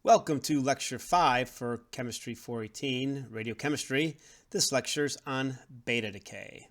Welcome to Lecture 5 for Chemistry 418, Radiochemistry. This lecture is on beta decay.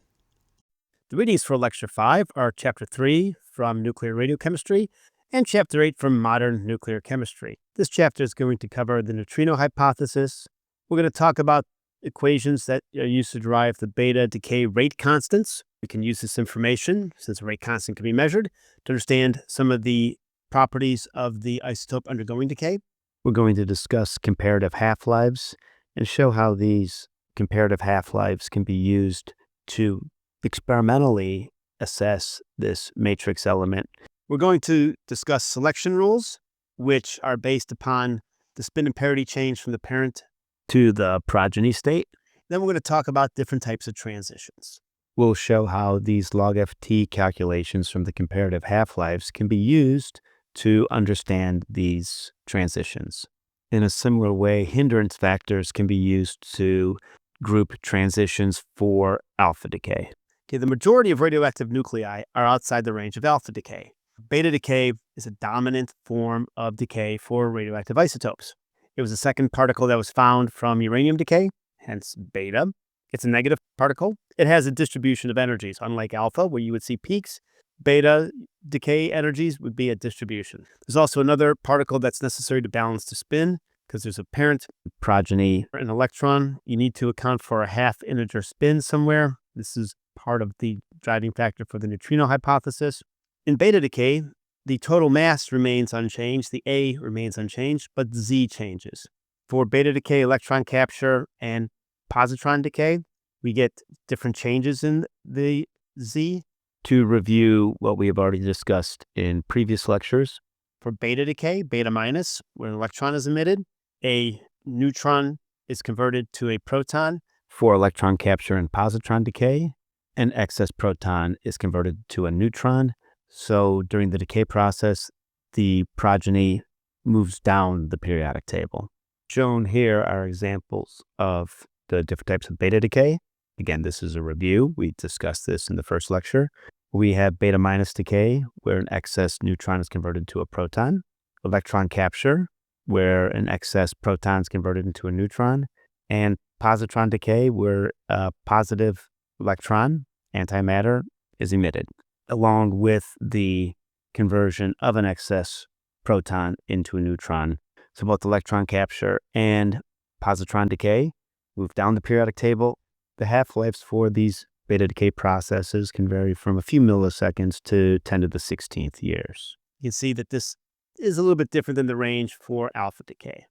The readings for Lecture 5 are Chapter 3 from Nuclear Radiochemistry and Chapter 8 from Modern Nuclear Chemistry. This chapter is going to cover the neutrino hypothesis. We're going to talk about equations that are used to derive the beta decay rate constants. We can use this information, since a rate constant can be measured, to understand some of the properties of the isotope undergoing decay. We're going to discuss comparative half-lives and show how these comparative half-lives can be used to experimentally assess this matrix element. We're going to discuss selection rules, which are based upon the spin and parity change from the parent to the progeny state. Then we're going to talk about different types of transitions. We'll show how these logft calculations from the comparative half-lives can be used to understand these transitions. In a similar way, hindrance factors can be used to group transitions for alpha decay. Okay, the majority of radioactive nuclei are outside the range of alpha decay. Beta decay is a dominant form of decay for radioactive isotopes. It was the second particle that was found from uranium decay, hence beta. It's a negative particle. It has a distribution of energies, unlike alpha, where you would see peaks. Beta decay energies would be a distribution. There's also another particle that's necessary to balance the spin, because there's a parent progeny, an electron. You need to account for a half integer spin somewhere. This is part of the driving factor for the neutrino hypothesis. In beta decay, the total mass remains unchanged, the A remains unchanged, but Z changes. For beta decay, electron capture, and positron decay, we get different changes in the Z. To review what we have already discussed in previous lectures, for beta decay, beta minus, where an electron is emitted, a neutron is converted to a proton. For electron capture and positron decay, an excess proton is converted to a neutron. So during the decay process, the progeny moves down the periodic table. Shown here are examples of the different types of beta decay. Again, this is a review. We discussed this in the first lecture. We have beta minus decay, where an excess neutron is converted to a proton. Electron capture, where an excess proton is converted into a neutron. And positron decay, where a positive electron, antimatter, is emitted, along with the conversion of an excess proton into a neutron. So both electron capture and positron decay move down the periodic table. The half-lives for these beta decay processes can vary from a few milliseconds to 10 to the 16th years. You can see that this is a little bit different than the range for alpha decay.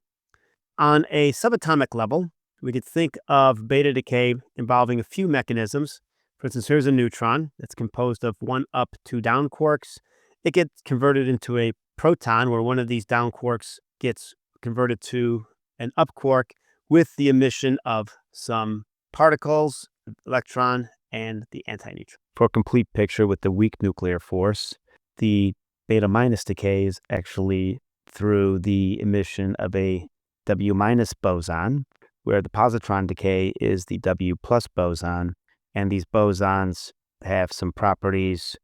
On a subatomic level, we could think of beta decay involving a few mechanisms. For instance, here's a neutron that's composed of 1 up, 2 down quarks. It gets converted into a proton, where one of these down quarks gets converted to an up quark with the emission of some particles, electron, and the antineutron. For a complete picture with the weak nuclear force, the beta minus decay is actually through the emission of a W minus boson, where the positron decay is the W plus boson, and these bosons have some properties,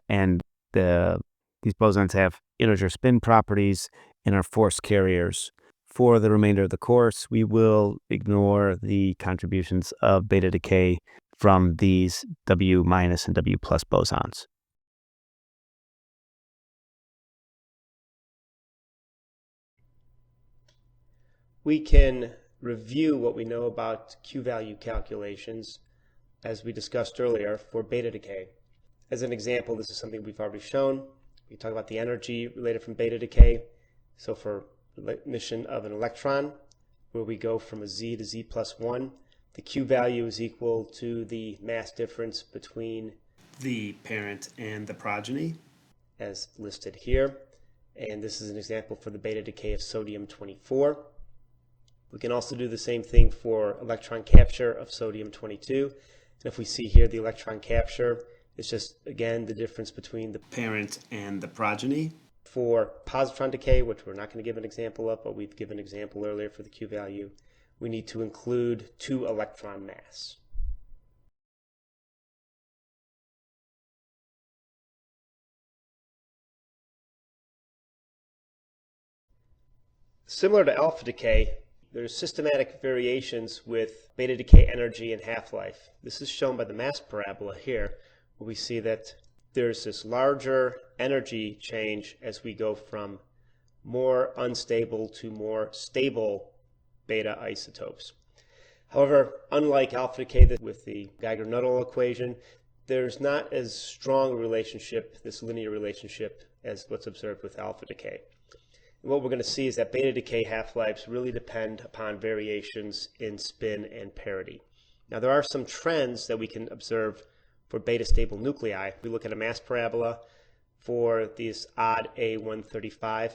and these bosons have integer spin properties and are force carriers. For the remainder of the course, we will ignore the contributions of beta decay from these W minus and W plus bosons. We can review what we know about Q-value calculations, as we discussed earlier, for beta decay. As an example, this is something we've already shown. We talk about the energy related from beta decay. So for emission of an electron, where we go from a Z to Z plus 1, the Q value is equal to the mass difference between the parent and the progeny, as listed here. And this is an example for the beta decay of sodium-24. We can also do the same thing for electron capture of sodium-22. And if we see here, the electron capture is just, again, the difference between the parent and the progeny. For positron decay, which we're not going to give an example of, but we've given an example earlier for the Q value, we need to include 2 electron mass. Similar to alpha decay, there's systematic variations with beta decay energy and half-life. This is shown by the mass parabola here, where we see that there's this larger energy change as we go from more unstable to more stable beta isotopes. However, unlike alpha decay with the Geiger-Nuttall equation, there's not as strong a relationship, this linear relationship, as what's observed with alpha decay. And what we're going to see is that beta decay half-lives really depend upon variations in spin and parity. Now, there are some trends that we can observe for beta stable nuclei. We look at a mass parabola for these odd A135.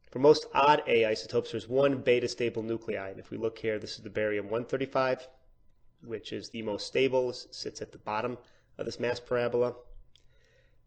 For most odd A isotopes, there's one beta stable nuclei. And if we look here, this is the barium-135, which is the most stable, sits at the bottom of this mass parabola.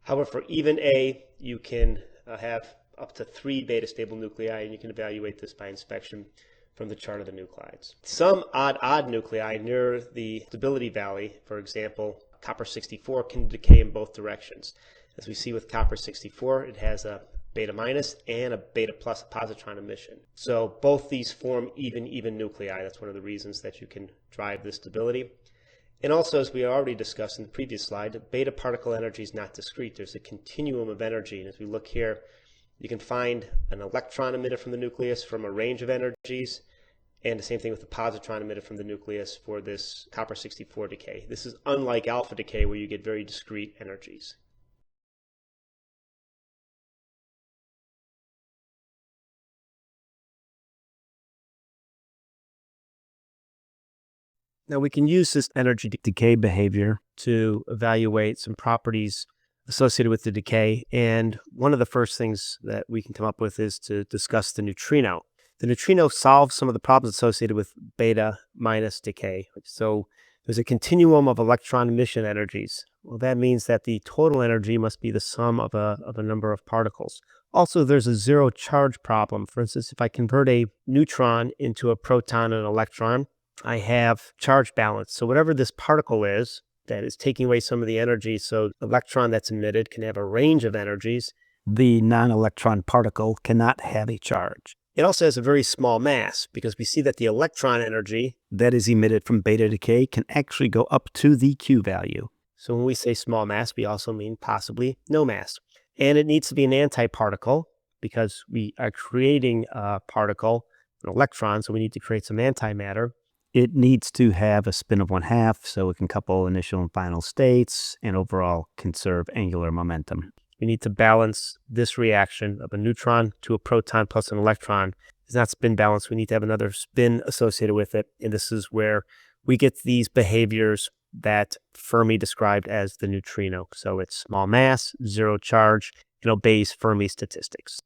However, for even A, you can have up to 3 beta stable nuclei, and you can evaluate this by inspection from the chart of the nuclides. Some odd nuclei near the stability valley, for example, copper-64, can decay in both directions. As we see with copper-64, it has a beta minus and a beta plus positron emission. So both these form even nuclei. That's one of the reasons that you can drive this stability. And also, as we already discussed in the previous slide, beta particle energy is not discrete. There's a continuum of energy. And as we look here, you can find an electron emitted from the nucleus from a range of energies, and the same thing with the positron emitted from the nucleus for this copper-64 decay. This is unlike alpha decay, where you get very discrete energies. Now, we can use this energy decay behavior to evaluate some properties associated with the decay. And one of the first things that we can come up with is to discuss the neutrino. The neutrino solves some of the problems associated with beta minus decay. So there's a continuum of electron emission energies. Well, that means that the total energy must be the sum of a number of particles. Also, there's a zero charge problem. For instance, if I convert a neutron into a proton and an electron, I have charge balance. So whatever this particle is that is taking away some of the energy, so the electron that's emitted can have a range of energies. The non-electron particle cannot have a charge. It also has a very small mass, because we see that the electron energy that is emitted from beta decay can actually go up to the Q value. So when we say small mass, we also mean possibly no mass. And it needs to be an antiparticle, because we are creating a particle, an electron, so we need to create some antimatter. It needs to have a spin of 1/2, so it can couple initial and final states and overall conserve angular momentum. We need to balance this reaction of a neutron to a proton plus an electron. It's not spin balanced. We need to have another spin associated with it. And this is where we get these behaviors that Fermi described as the neutrino. So it's small mass, zero charge, and obeys Fermi statistics.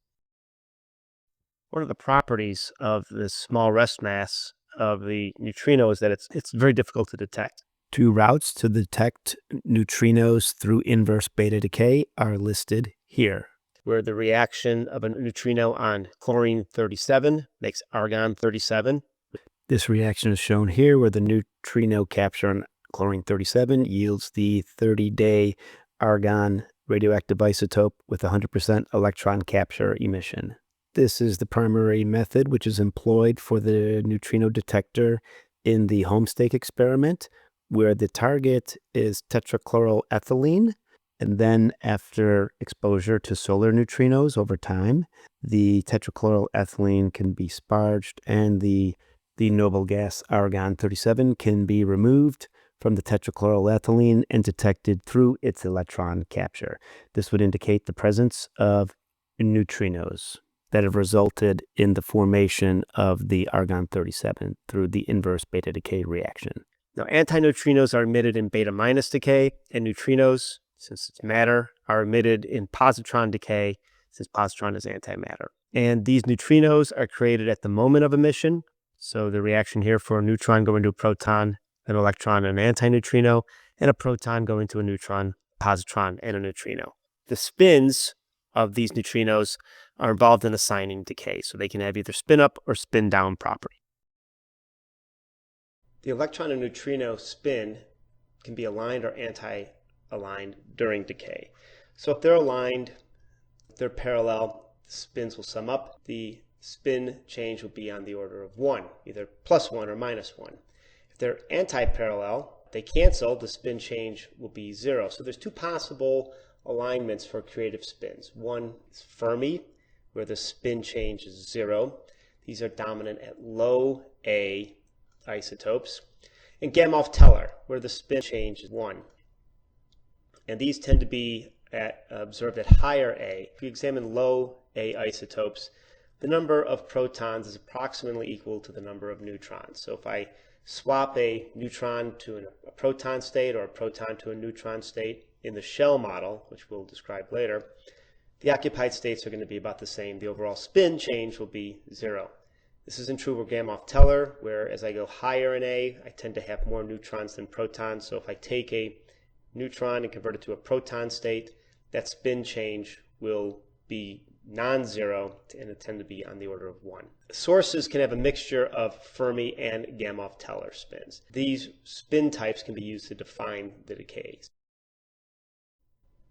One of the properties of this small rest mass of the neutrino is that it's very difficult to detect. 2 routes to detect neutrinos through inverse beta decay are listed here, where the reaction of a neutrino on chlorine-37 makes argon-37. This reaction is shown here, where the neutrino capture on chlorine-37 yields the 30-day argon radioactive isotope with 100% electron capture emission. This is the primary method which is employed for the neutrino detector in the homestake experiment, where the target is tetrachloroethylene. And then after exposure to solar neutrinos over time, the tetrachloroethylene can be sparged and the noble gas argon-37 can be removed from the tetrachloroethylene and detected through its electron capture. This would indicate the presence of neutrinos that have resulted in the formation of the argon-37 through the inverse beta decay reaction. Now, antineutrinos are emitted in beta minus decay, and neutrinos, since it's matter, are emitted in positron decay, since positron is antimatter. And these neutrinos are created at the moment of emission. So the reaction here for a neutron going to a proton, an electron, and an antineutrino, and a proton going to a neutron, positron, and a neutrino. The spins of these neutrinos are involved in assigning decay, so they can have either spin up or spin down property. The electron and neutrino spin can be aligned or anti-aligned during decay. So if they're aligned, if they're parallel, the spins will sum up. The spin change will be on the order of 1, either +1 or -1. If they're anti-parallel, they cancel, the spin change will be 0. So there's two possible alignments for creative spins. One is Fermi, where the spin change is 0. These are dominant at low A isotopes. And Gamow-Teller, where the spin change is 1. And these tend to be observed at higher A. If we examine low A isotopes, the number of protons is approximately equal to the number of neutrons. So if I swap a neutron to a proton state or a proton to a neutron state in the shell model, which we'll describe later, the occupied states are going to be about the same. The overall spin change will be 0. This isn't true for Gamow-Teller, where as I go higher in A, I tend to have more neutrons than protons. So if I take a neutron and convert it to a proton state, that spin change will be non-zero and it tend to be on the order of 1. Sources can have a mixture of Fermi and Gamow-Teller spins. These spin types can be used to define the decays.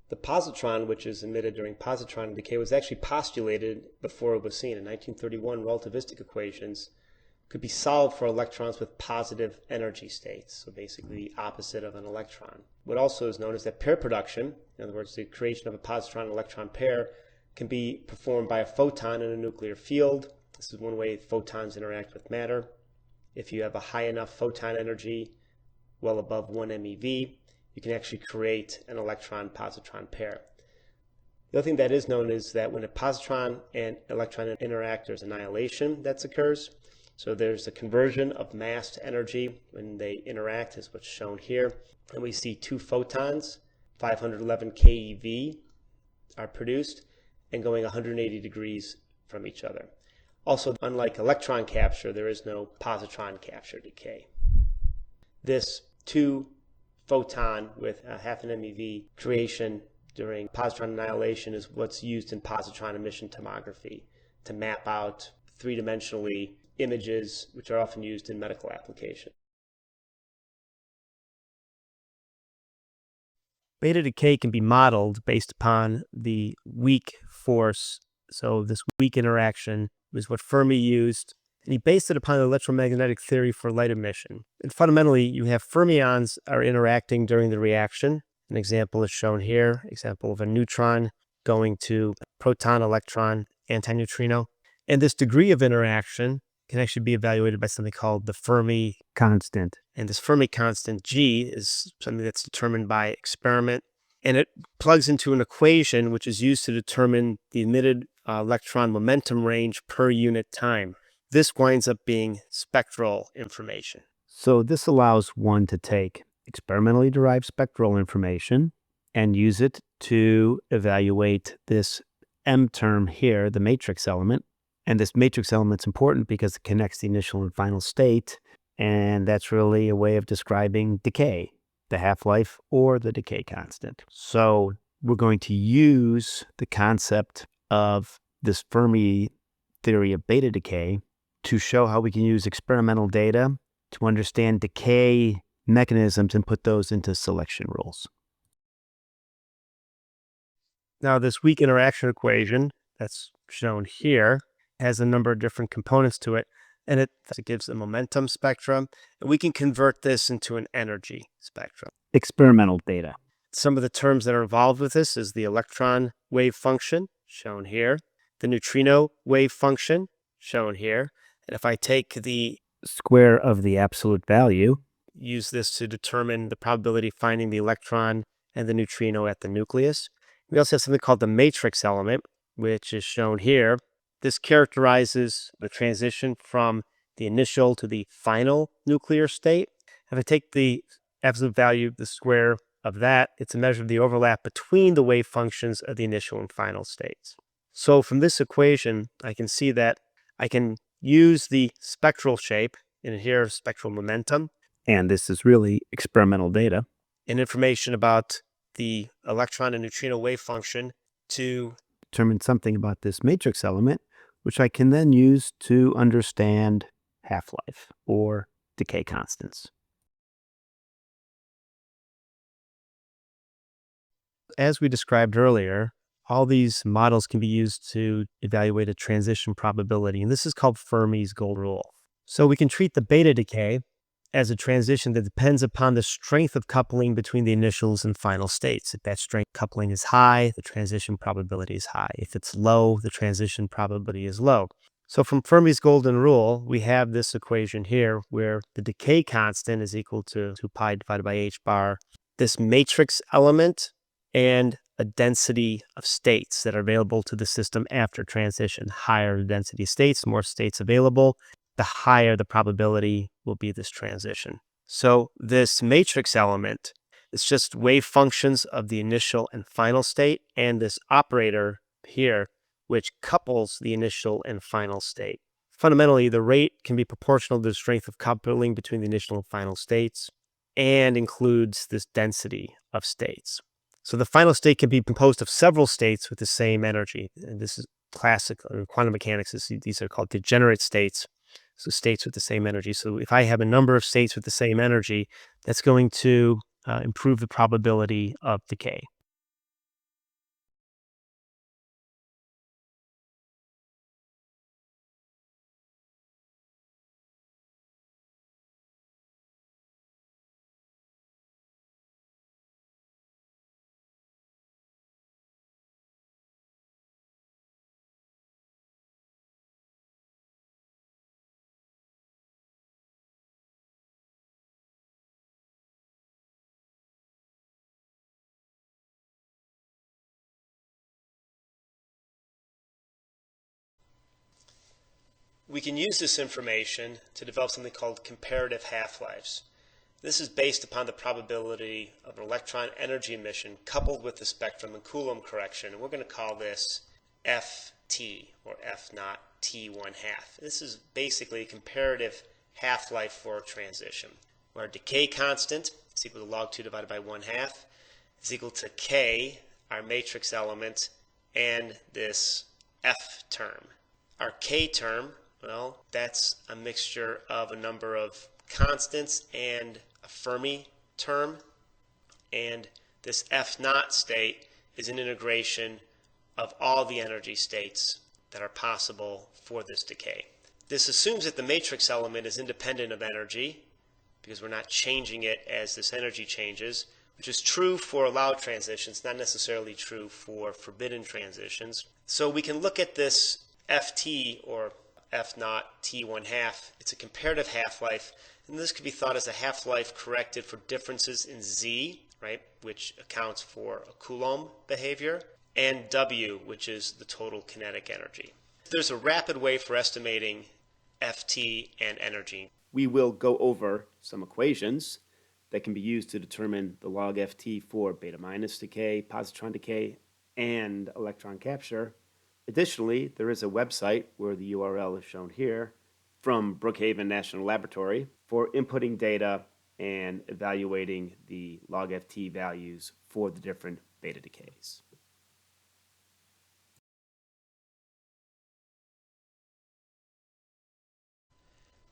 The positron, which is emitted during positron decay, was actually postulated before it was seen. In 1931, relativistic equations could be solved for electrons with positive energy states, so basically the opposite of an electron. What also is known is that pair production, in other words, the creation of a positron-electron pair, can be performed by a photon in a nuclear field. This is one way photons interact with matter. If you have a high enough photon energy, well above 1 MeV, you can actually create an electron-positron pair. The other thing that is known is that when a positron and electron interact, there's annihilation that occurs. So there's a conversion of mass to energy when they interact, is what's shown here. And we see two photons, 511 keV, are produced and going 180 degrees from each other. Also, unlike electron capture, there is no positron capture decay. This two photon with a half an MeV creation during positron annihilation is what's used in positron emission tomography to map out three-dimensionally images, which are often used in medical applications. Beta decay can be modeled based upon the weak force. So this weak interaction is what Fermi used, and he based it upon the electromagnetic theory for light emission. And fundamentally, you have fermions are interacting during the reaction. An example is shown here, example of a neutron going to a proton, electron, antineutrino. And this degree of interaction can actually be evaluated by something called the Fermi constant. And this Fermi constant, G, is something that's determined by experiment. And it plugs into an equation which is used to determine the emitted electron momentum range per unit time. This winds up being spectral information. So this allows one to take experimentally derived spectral information and use it to evaluate this M term here, the matrix element. And this matrix element's important because it connects the initial and final state, and that's really a way of describing decay, the half-life or the decay constant. So we're going to use the concept of this Fermi theory of beta decay to show how we can use experimental data to understand decay mechanisms and put those into selection rules. Now, this weak interaction equation that's shown here has a number of different components to it, and it gives a momentum spectrum, and we can convert this into an energy spectrum. Experimental data. Some of the terms that are involved with this is the electron wave function, shown here, the neutrino wave function, shown here, and if I take the square of the absolute value, use this to determine the probability of finding the electron and the neutrino at the nucleus. We also have something called the matrix element, which is shown here. This characterizes the transition from the initial to the final nuclear state. If I take the absolute value, the square of that, it's a measure of the overlap between the wave functions of the initial and final states. So from this equation, I can see that I can use the spectral shape, and here spectral momentum. And this is really experimental data. And information about the electron and neutrino wave function to determine something about this matrix element, which I can then use to understand half-life or decay constants. As we described earlier, all these models can be used to evaluate a transition probability, and this is called Fermi's golden rule. So we can treat the beta decay as a transition that depends upon the strength of coupling between the initials and final states. If that strength coupling is high, the transition probability is high. If it's low, the transition probability is low. So from Fermi's golden rule, we have this equation here where the decay constant is equal to 2 pi divided by h bar, this matrix element, and a density of states that are available to the system after transition. Higher the density of states, more states available, the higher the probability will be this transition. So this matrix element is just wave functions of the initial and final state, and this operator here, which couples the initial and final state. Fundamentally, the rate can be proportional to the strength of coupling between the initial and final states and includes this density of states. So the final state can be composed of several states with the same energy. And this is classic quantum mechanics. These are called degenerate states. So states with the same energy. So if I have a number of states with the same energy, that's going to improve the probability of decay. We can use this information to develop something called comparative half-lives. This is based upon the probability of an electron energy emission coupled with the spectrum and Coulomb correction. And we're going to call this Ft, or F naught T1 half. This is basically a comparative half-life for a transition, where our decay constant is equal to log 2 divided by 1 half is equal to K, our matrix element, and this F term. Our K term, well, that's a mixture of a number of constants and a Fermi term. And this F naught state is an integration of all the energy states that are possible for this decay. This assumes that the matrix element is independent of energy because we're not changing it as this energy changes, which is true for allowed transitions, not necessarily true for forbidden transitions. So we can look at this Ft, or F naught T1 half. It's a comparative half-life, and this could be thought as a half-life corrected for differences in Z, right, which accounts for a Coulomb behavior, and W, which is the total kinetic energy. There's a rapid way for estimating Ft and energy. We will go over some equations that can be used to determine the log Ft for beta minus decay, positron decay, and electron capture. Additionally, there is a website where the URL is shown here from Brookhaven National Laboratory for inputting data and evaluating the log Ft values for the different beta decays.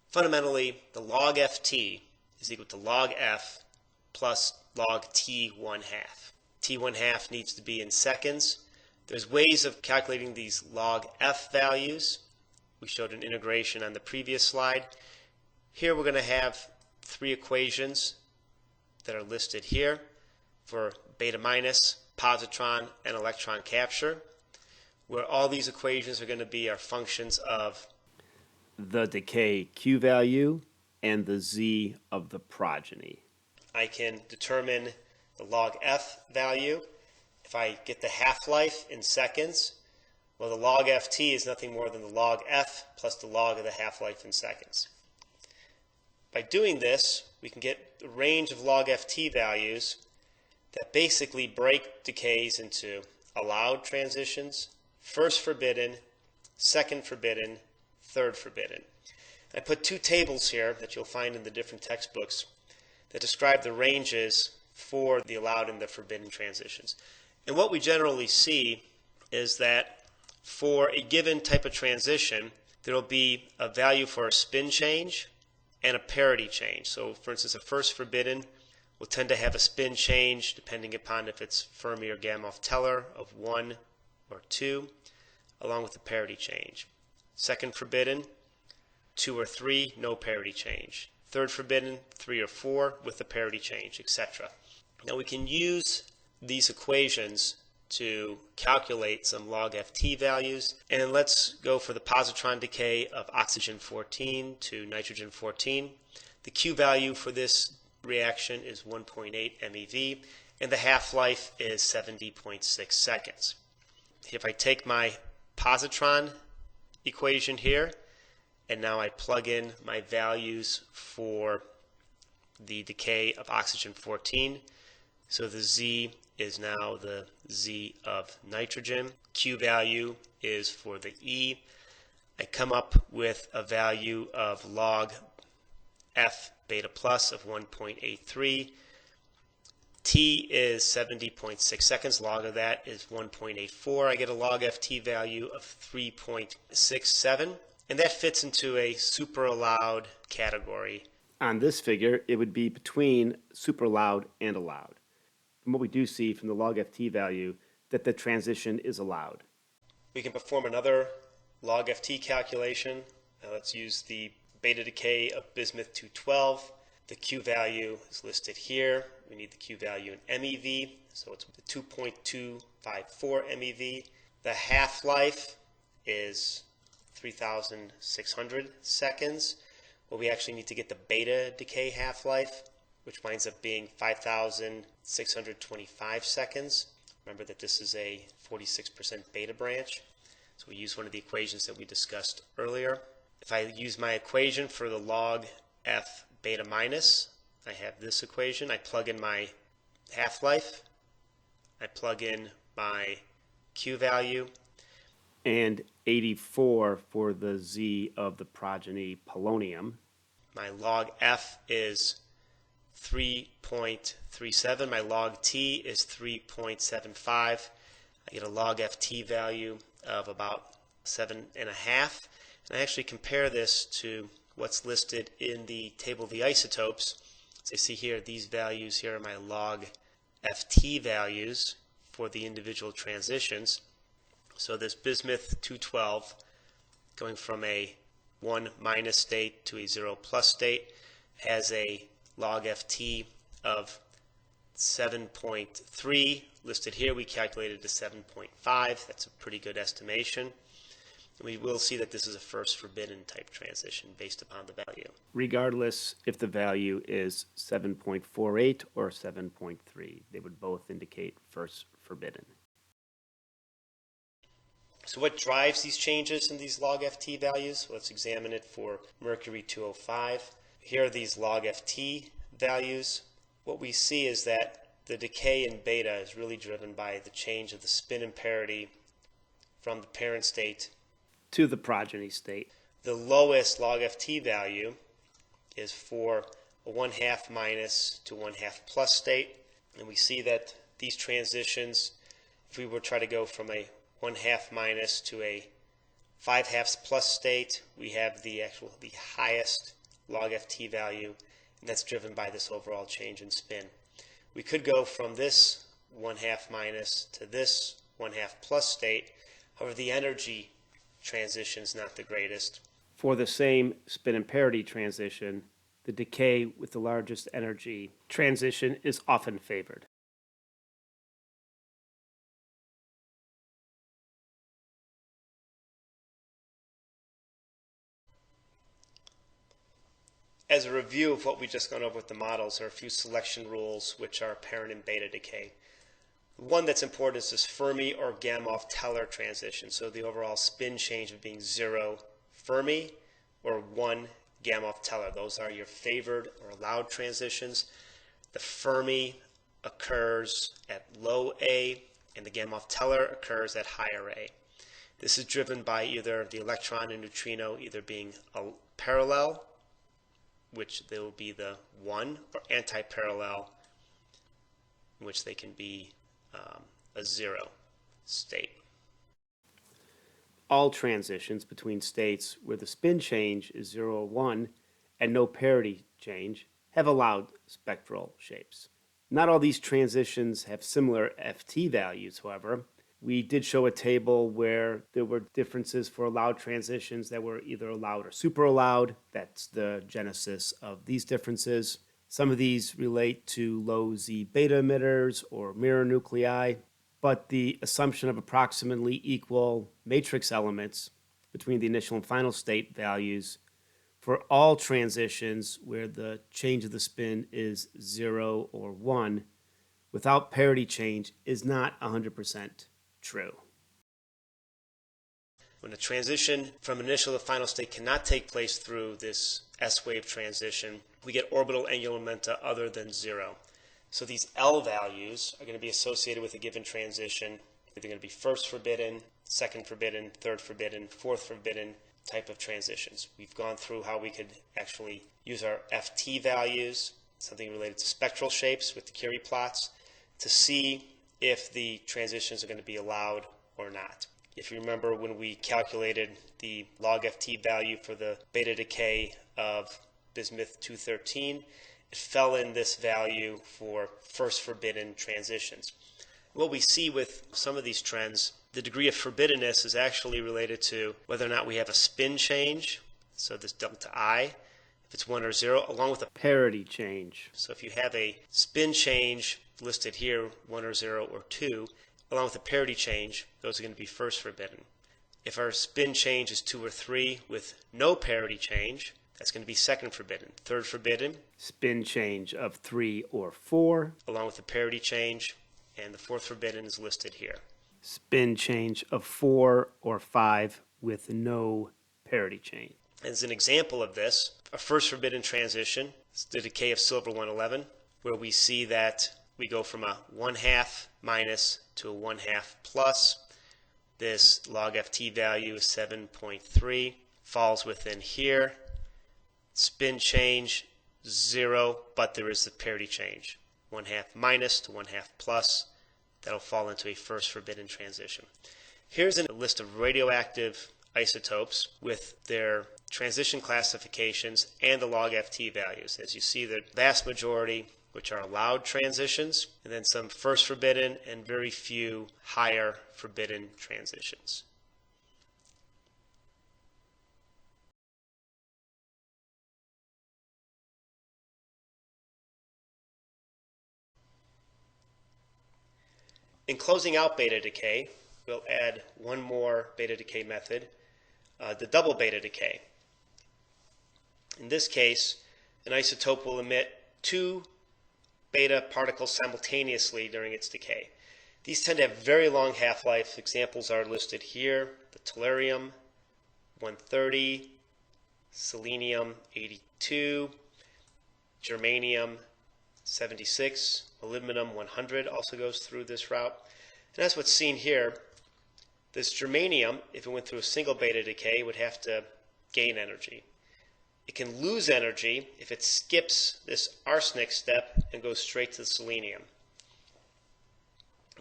Fundamentally, the log Ft is equal to log F plus log T1 half. T1 half needs to be in seconds. There's ways of calculating these log F values. We showed an integration on the previous slide. Here we're going to have three equations that are listed here for beta minus, positron, and electron capture, where all these equations are going to be our functions of the decay Q value and the Z of the progeny. I can determine the log F value. If I get the half-life in seconds, well, the log Ft is nothing more than the log F plus the log of the half-life in seconds. By doing this, we can get a range of log Ft values that basically break decays into allowed transitions, first forbidden, second forbidden, third forbidden. I put two tables here that you'll find in the different textbooks that describe the ranges for the allowed and the forbidden transitions. And what we generally see is that for a given type of transition, there will be a value for a spin change and a parity change. So for instance, a first forbidden will tend to have a spin change depending upon if it's Fermi or Gamow-Teller of 1 or 2, along with the parity change. Second forbidden, 2 or 3, no parity change. Third forbidden, 3 or 4 with the parity change, etc. Now we can use these equations to calculate some logft values, and let's go for the positron decay of oxygen 14 to nitrogen 14. The Q value for this reaction is 1.8 MeV, and the half-life is 70.6 seconds. If I take my positron equation here, and now I plug in my values for the decay of oxygen 14, so the Z is now the Z of nitrogen. Q value is for the E. I come up with a value of log F beta plus of 1.83. T is 70.6 seconds. Log of that is 1.84. I get a log FT value of 3.67. And that fits into a super allowed category. On this figure, it would be between super allowed and allowed. And what we do see from the log FT value that the transition is allowed. We can perform another log FT calculation. Now let's use the beta decay of bismuth 212. The Q value is listed here. We need the Q value in MeV, so it's 2.254 MeV. The half-life is 3,600 seconds. Well, we actually need to get the beta decay half-life, which winds up being 5,625 seconds. Remember that this is a 46% beta branch, so we use one of the equations that we discussed earlier. If I use my equation for the log F beta minus, I have this equation. I plug in my half-life, I plug in my Q value, and 84 for the Z of the progeny polonium. My log F is 3.37. My log T is 3.75. I get a log FT value of about 7.5. And I actually compare this to what's listed in the table of the isotopes. As you see here, these values here are my log FT values for the individual transitions. So this bismuth 212 going from a 1 minus state to a 0 plus state has a log FT of 7.3 listed here. We calculated to 7.5. That's a pretty good estimation. We will see that this is a first forbidden type transition based upon the value. Regardless if the value is 7.48 or 7.3, they would both indicate first forbidden. So what drives these changes in these log FT values? Let's examine it for mercury 205. Here are these log FT values. What we see is that the decay in beta is really driven by the change of the spin and parity from the parent state to the progeny state. The lowest log FT value is for a 1/2 minus to 1/2 plus state. And we see that these transitions, if we were to try to go from a 1/2 minus to a 5/2 plus state, we have the highest log FT value, and that's driven by this overall change in spin. We could go from this 1/2 minus to this 1/2 plus state. However, the energy transition is not the greatest. For the same spin and parity transition, the decay with the largest energy transition is often favored. As a review of what we just gone over with the models, there are a few selection rules which are apparent in beta decay. One that's important is this Fermi or Gamow-Teller transition. So the overall spin change of being 0 Fermi or 1 Gamow-Teller. Those are your favored or allowed transitions. The Fermi occurs at low A and the Gamow-Teller occurs at higher A. This is driven by either the electron and neutrino either being parallel, which they will be the 1, or anti-parallel, in which they can be a 0 state. All transitions between states where the spin change is 0 or 1 and no parity change have allowed spectral shapes. Not all these transitions have similar FT values, however, we did show a table where there were differences for allowed transitions that were either allowed or super allowed. That's the genesis of these differences. Some of these relate to low Z beta emitters or mirror nuclei, but the assumption of approximately equal matrix elements between the initial and final state values for all transitions where the change of the spin is 0 or 1 without parity change is not 100% true. When a transition from initial to final state cannot take place through this S-wave transition, we get orbital angular momenta other than 0. So these L values are going to be associated with a given transition. They're going to be first forbidden, second forbidden, third forbidden, fourth forbidden type of transitions. We've gone through how we could actually use our FT values, something related to spectral shapes with the Curie plots, to see if the transitions are going to be allowed or not. If you remember when we calculated the logft value for the beta decay of bismuth 213, it fell in this value for first forbidden transitions. What we see with some of these trends, the degree of forbiddenness is actually related to whether or not we have a spin change, so this delta I, if it's 1 or 0, along with a parity change. So if you have a spin change listed here, 1 or 0 or 2, along with a parity change, those are going to be first forbidden. If our spin change is 2 or 3 with no parity change, that's going to be second forbidden. Third forbidden, spin change of 3 or 4, along with a parity change, and the fourth forbidden is listed here. Spin change of 4 or 5 with no parity change. As an example of this, a first forbidden transition is the decay of silver 111, where we see that we go from a 1/2 minus to a 1/2 plus. This logft value is 7.3, falls within here. Spin change 0, but there is the parity change, 1/2 minus to 1/2 plus. That'll fall into a first forbidden transition. Here's a list of radioactive isotopes with their transition classifications and the logft values. As you see, the vast majority which are allowed transitions, and then some first forbidden and very few higher forbidden transitions. In closing out beta decay, we'll add one more beta decay method, the double beta decay. In this case, an isotope will emit 2 beta particles simultaneously during its decay. These tend to have very long half-life. Examples are listed here: the tellurium 130, selenium 82, germanium 76, molybdenum 100 also goes through this route. And that's what's seen here. This germanium, if it went through a single beta decay, would have to gain energy. It can lose energy if it skips this arsenic step and goes straight to the selenium.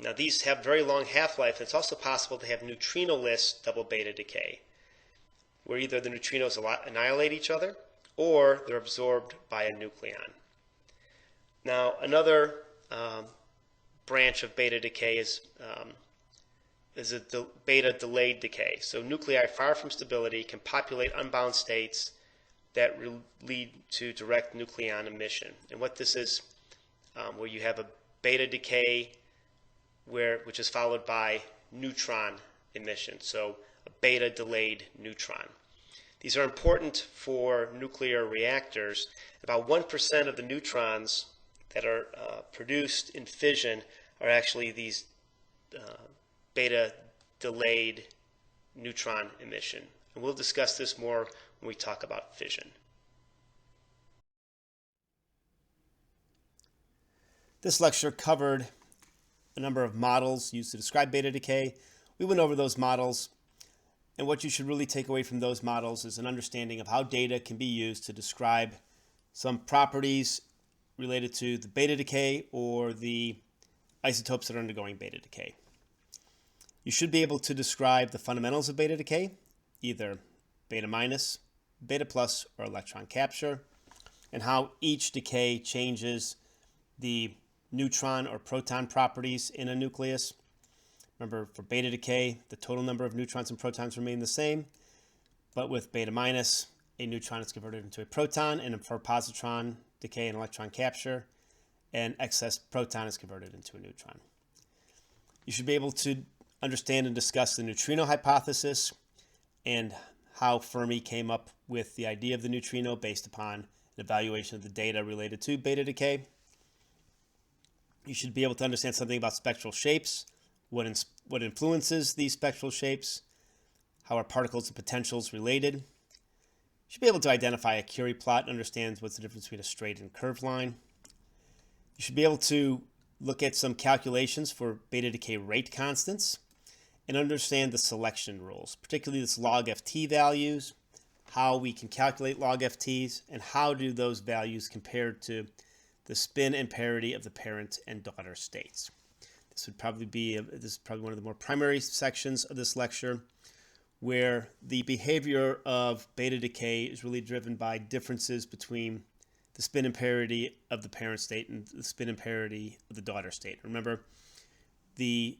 Now these have very long half-life, and it's also possible to have neutrino-less double beta decay, where either the neutrinos annihilate each other or they're absorbed by a nucleon. Now another branch of beta decay is a beta delayed decay. So nuclei far from stability can populate unbound states that lead to direct nucleon emission. And what this is, where you have a beta decay which is followed by neutron emission, so a beta delayed neutron. These are important for nuclear reactors. About 1% of the neutrons that are produced in fission are actually these beta delayed neutron emission. And we'll discuss this more when we talk about fission. This lecture covered a number of models used to describe beta decay. We went over those models, and what you should really take away from those models is an understanding of how data can be used to describe some properties related to the beta decay or the isotopes that are undergoing beta decay. You should be able to describe the fundamentals of beta decay, either beta minus, beta plus, or electron capture, and how each decay changes the neutron or proton properties in a nucleus. Remember, for beta decay, the total number of neutrons and protons remain the same, but with beta minus, a neutron is converted into a proton, and for positron decay and electron capture, an excess proton is converted into a neutron. You should be able to understand and discuss the neutrino hypothesis and how Fermi came up with the idea of the neutrino based upon an evaluation of the data related to beta decay. You should be able to understand something about spectral shapes, what influences these spectral shapes, how are particles and potentials related. You should be able to identify a Curie plot and understand what's the difference between a straight and curved line. You should be able to look at some calculations for beta decay rate constants and understand the selection rules, particularly this logft values, how we can calculate logft's, and how do those values compare to the spin and parity of the parent and daughter states. This is probably one of the more primary sections of this lecture, where the behavior of beta decay is really driven by differences between the spin and parity of the parent state and the spin and parity of the daughter state. Remember, the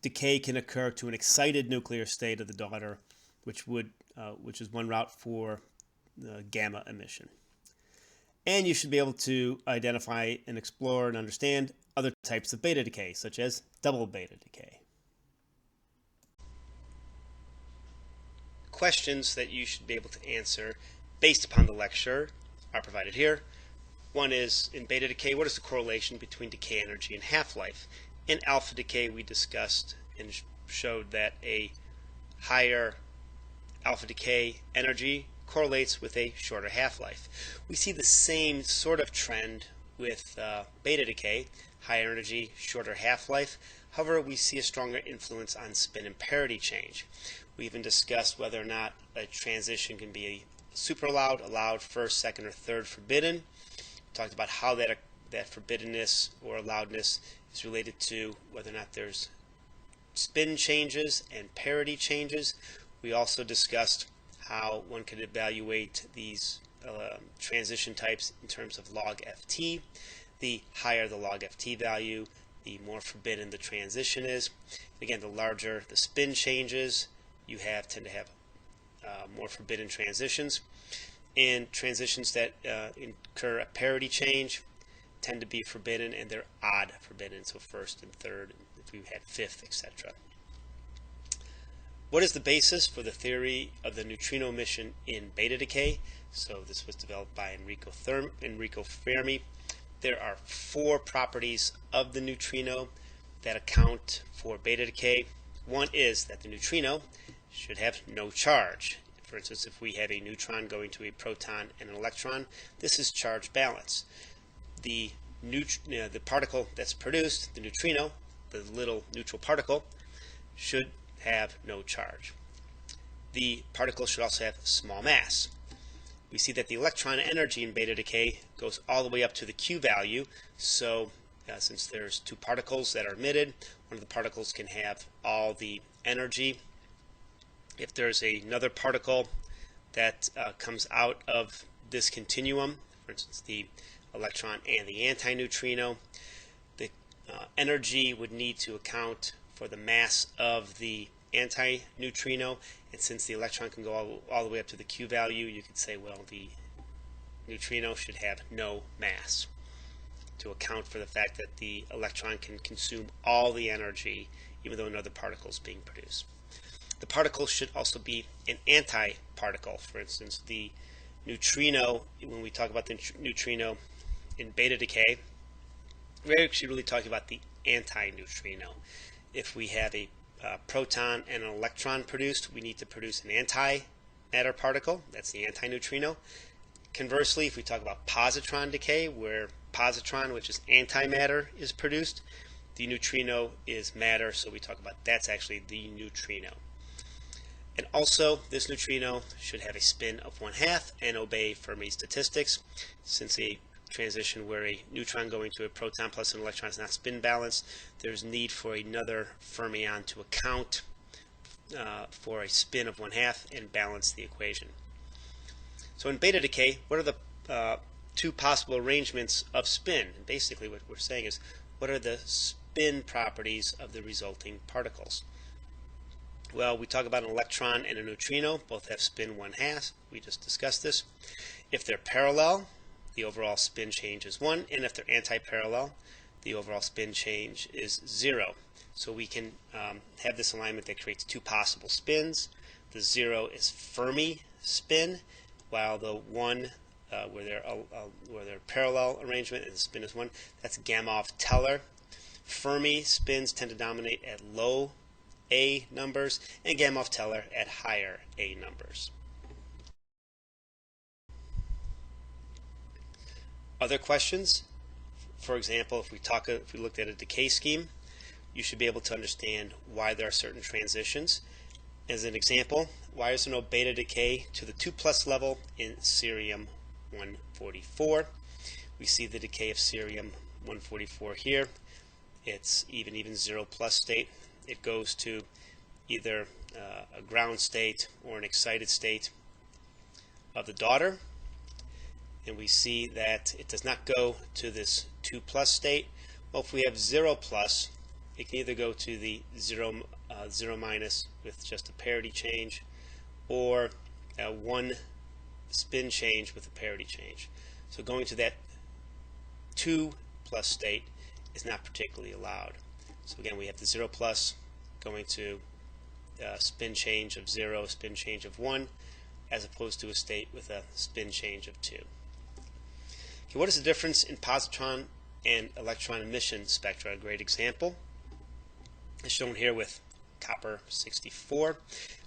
decay can occur to an excited nuclear state of the daughter, which is one route for gamma emission. And you should be able to identify and explore and understand other types of beta decay, such as double beta decay. Questions that you should be able to answer based upon the lecture are provided here. One is, in beta decay, what is the correlation between decay energy and half-life? In alpha decay, we discussed and showed that a higher alpha decay energy correlates with a shorter half-life. We see the same sort of trend with beta decay, higher energy, shorter half-life. However, we see a stronger influence on spin and parity change. We even discussed whether or not a transition can be super allowed, first, second, or third forbidden. We talked about how that forbiddenness or allowedness is related to whether or not there's spin changes and parity changes. We also discussed how one could evaluate these transition types in terms of logft. The higher the logft value, the more forbidden the transition is. Again, the larger the spin changes, you tend to have more forbidden transitions. And transitions that incur a parity change tend to be forbidden, and they're odd forbidden, so first and third, if we had fifth, etc. What is the basis for the theory of the neutrino emission in beta decay? So this was developed by Enrico Fermi. There are 4 properties of the neutrino that account for beta decay. One is that the neutrino should have no charge. For instance, if we have a neutron going to a proton and an electron, this is charge balance. The particle that's produced, the neutrino, the little neutral particle, should have no charge. The particle should also have small mass. We see that the electron energy in beta decay goes all the way up to the Q value, so since there's 2 particles that are emitted, one of the particles can have all the energy. If there's another particle that comes out of this continuum, for instance the electron and the antineutrino, the energy would need to account for the mass of the antineutrino, and since the electron can go all the way up to the Q value, you could say, well, the neutrino should have no mass to account for the fact that the electron can consume all the energy even though another particle is being produced. The particle should also be an antiparticle. For instance, the neutrino, when we talk about the neutrino in beta decay, we're actually really talking about the antineutrino. If we have a proton and an electron produced, we need to produce an antimatter particle. That's the antineutrino. Conversely, if we talk about positron decay, where positron, which is antimatter, is produced, the neutrino is matter, so we talk about that's actually the neutrino. And also, this neutrino should have a spin of 1/2 and obey Fermi statistics. Since a transition where a neutron going to a proton plus an electron is not spin balanced, there's need for another fermion to account for a spin of 1/2 and balance the equation. So in beta decay, what are the 2 possible arrangements of spin? And basically what we're saying is, what are the spin properties of the resulting particles? Well, we talk about an electron and a neutrino. Both have spin 1/2. We just discussed this. If they're parallel, the overall spin change is 1, and if they're anti-parallel, the overall spin change is 0. So we can have this alignment that creates two possible spins. The 0 is Fermi spin, while the 1, where they're parallel arrangement and the spin is 1, that's Gamow-Teller. Fermi spins tend to dominate at low A numbers, and Gamow-Teller at higher A numbers. Other questions? For example, if we looked at a decay scheme, you should be able to understand why there are certain transitions. As an example, why is there no beta decay to the 2+ level in cerium-144? We see the decay of cerium-144 here. It's even 0+ state. It goes to either a ground state or an excited state of the daughter. And we see that it does not go to this 2+ state. Well, if we have 0+, it can either go to the 0- with just a parity change, or 1 spin change with a parity change. So going to that 2+ state is not particularly allowed. So again, we have the 0+ going to spin change of 0, spin change of 1, as opposed to a state with a spin change of 2. Okay, what is the difference in positron and electron emission spectra? A great example is shown here with copper 64.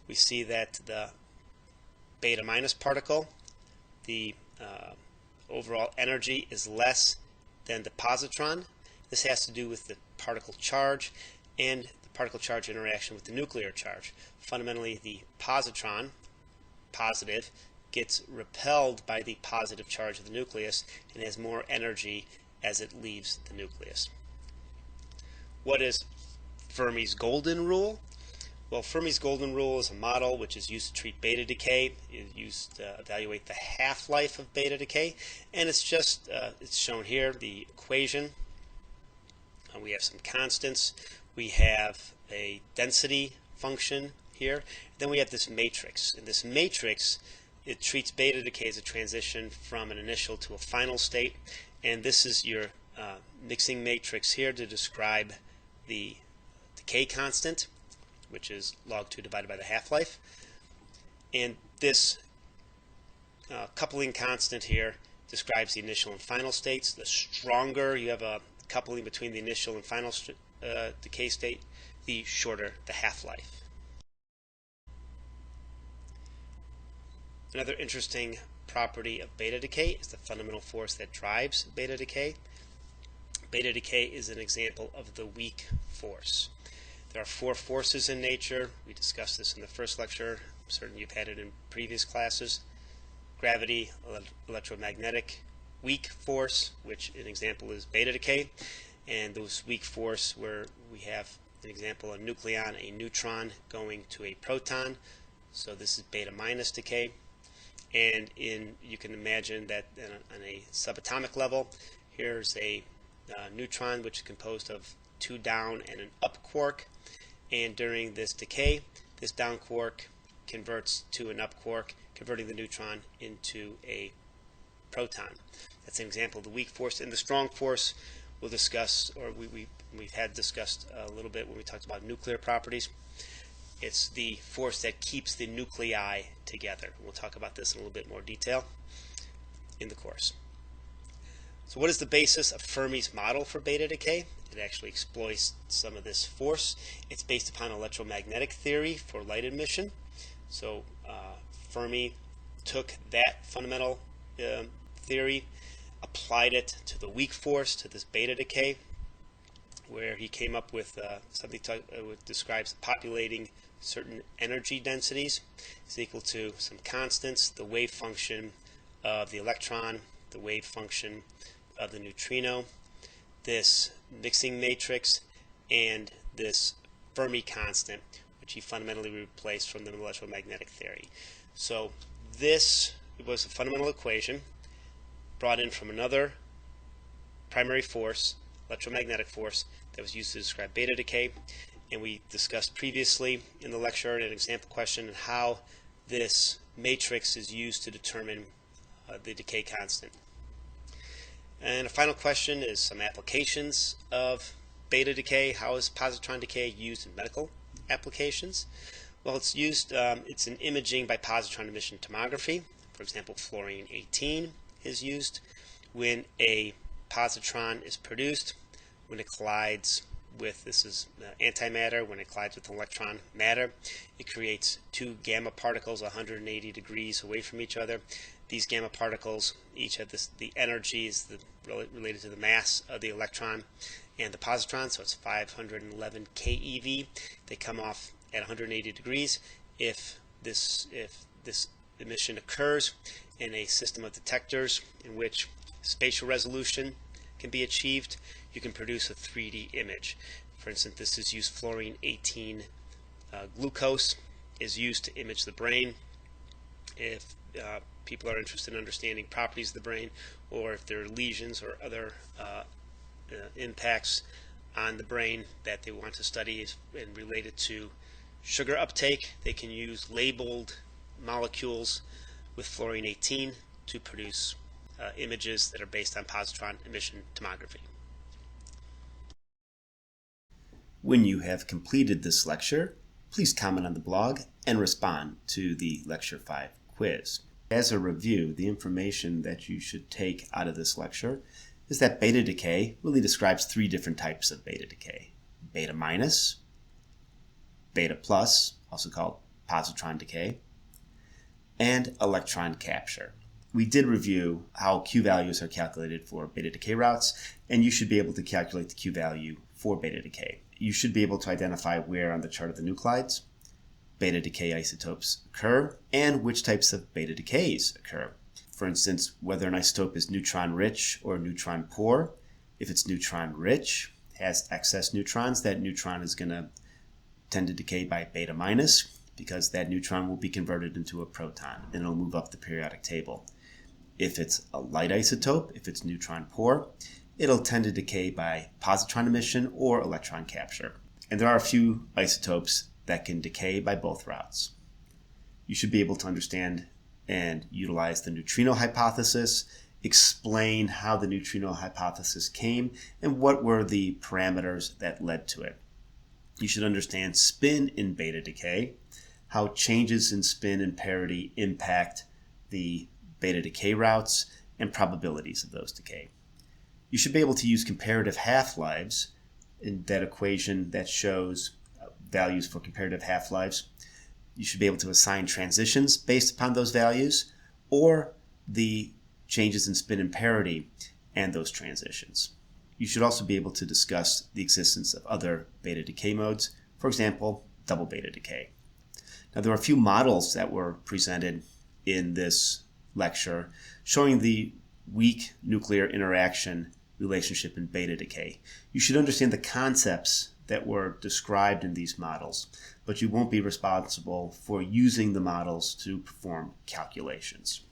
We see that the beta- particle, the overall energy is less than the positron. This has to do with the particle charge and the particle charge interaction with the nuclear charge. Fundamentally, the positron, positive, gets repelled by the positive charge of the nucleus and has more energy as it leaves the nucleus. What is Fermi's golden rule? Well, Fermi's golden rule is a model which is used to treat beta decay. It's used to evaluate the half-life of beta decay, and it's shown here, the equation. We have some constants. We have a density function here. Then we have this matrix. In this matrix, it treats beta decay as a transition from an initial to a final state, and this is your mixing matrix here to describe the decay constant, which is log2 divided by the half-life. And this coupling constant here describes the initial and final states. The stronger you have a coupling between the initial and final decay state, the shorter the half-life. Another interesting property of beta decay is the fundamental force that drives beta decay. Beta decay is an example of the weak force. There are 4 forces in nature. We discussed this in the first lecture. I'm certain you've had it in previous classes. Gravity, electromagnetic, weak force, which an example is beta decay, and those weak force where we have an example, a nucleon, a neutron going to a proton. So this is beta- decay. And you can imagine that on a subatomic level, here's a neutron which is composed of 2 down and an up quark, and during this decay, this down quark converts to an up quark, converting the neutron into a proton. That's an example of the weak force. And the strong force we'll discuss, or we've had discussed a little bit when we talked about nuclear properties. It's the force that keeps the nuclei together. We'll talk about this in a little bit more detail in the course. So what is the basis of Fermi's model for beta decay? It actually exploits some of this force. It's based upon electromagnetic theory for light emission. So Fermi took that fundamental theory, applied it to the weak force, to this beta decay, where he came up with something that describes populating certain energy densities is equal to some constants, the wave function of the electron, the wave function of the neutrino, this mixing matrix, and this Fermi constant, which he fundamentally replaced from the electromagnetic theory. So this was a fundamental equation brought in from another primary force, electromagnetic force, that was used to describe beta decay. And we discussed previously in the lecture an example question on how this matrix is used to determine the decay constant. And a final question is some applications of beta decay. How is positron decay used in medical applications? Well, it's used, it's in imaging by positron emission tomography. For example, fluorine-18 is used when a positron is produced, when it collides with, this is antimatter, when it collides with electron matter, it creates two gamma particles 180 degrees away from each other. These gamma particles each have the energy is related to the mass of the electron and the positron, so it's 511 keV. They come off at 180 degrees. If this emission occurs in a system of detectors in which spatial resolution can be achieved, you can produce a 3D image. For instance, this is used fluorine-18 glucose is used to image the brain. If people are interested in understanding properties of the brain, or if there are lesions or other impacts on the brain that they want to study and related to sugar uptake, they can use labeled molecules with fluorine-18 to produce images that are based on positron emission tomography. When you have completed this lecture, please comment on the blog and respond to the Lecture 5 quiz. As a review, the information that you should take out of this lecture is that beta decay really describes three different types of beta decay: beta minus, beta plus, also called positron decay, and electron capture. We did review how Q values are calculated for beta decay routes, and you should be able to calculate the Q value for beta decay. You should be able to identify where on the chart of the nuclides beta decay isotopes occur and which types of beta decays occur. For instance, whether an isotope is neutron rich or neutron poor. If it's neutron rich, has excess neutrons, that neutron is going to tend to decay by beta minus, because that neutron will be converted into a proton and it'll move up the periodic table. If it's a light isotope, if it's neutron poor, it'll tend to decay by positron emission or electron capture. And there are a few isotopes that can decay by both routes. You should be able to understand and utilize the neutrino hypothesis, explain how the neutrino hypothesis came, and what were the parameters that led to it. You should understand spin in beta decay, how changes in spin and parity impact the beta decay routes, and probabilities of those decay. You should be able to use comparative half-lives in that equation that shows values for comparative half-lives. You should be able to assign transitions based upon those values, or the changes in spin and parity and those transitions. You should also be able to discuss the existence of other beta decay modes, for example, double beta decay. Now, there are a few models that were presented in this lecture showing the weak nuclear interaction relationship in beta decay. You should understand the concepts that were described in these models, but you won't be responsible for using the models to perform calculations.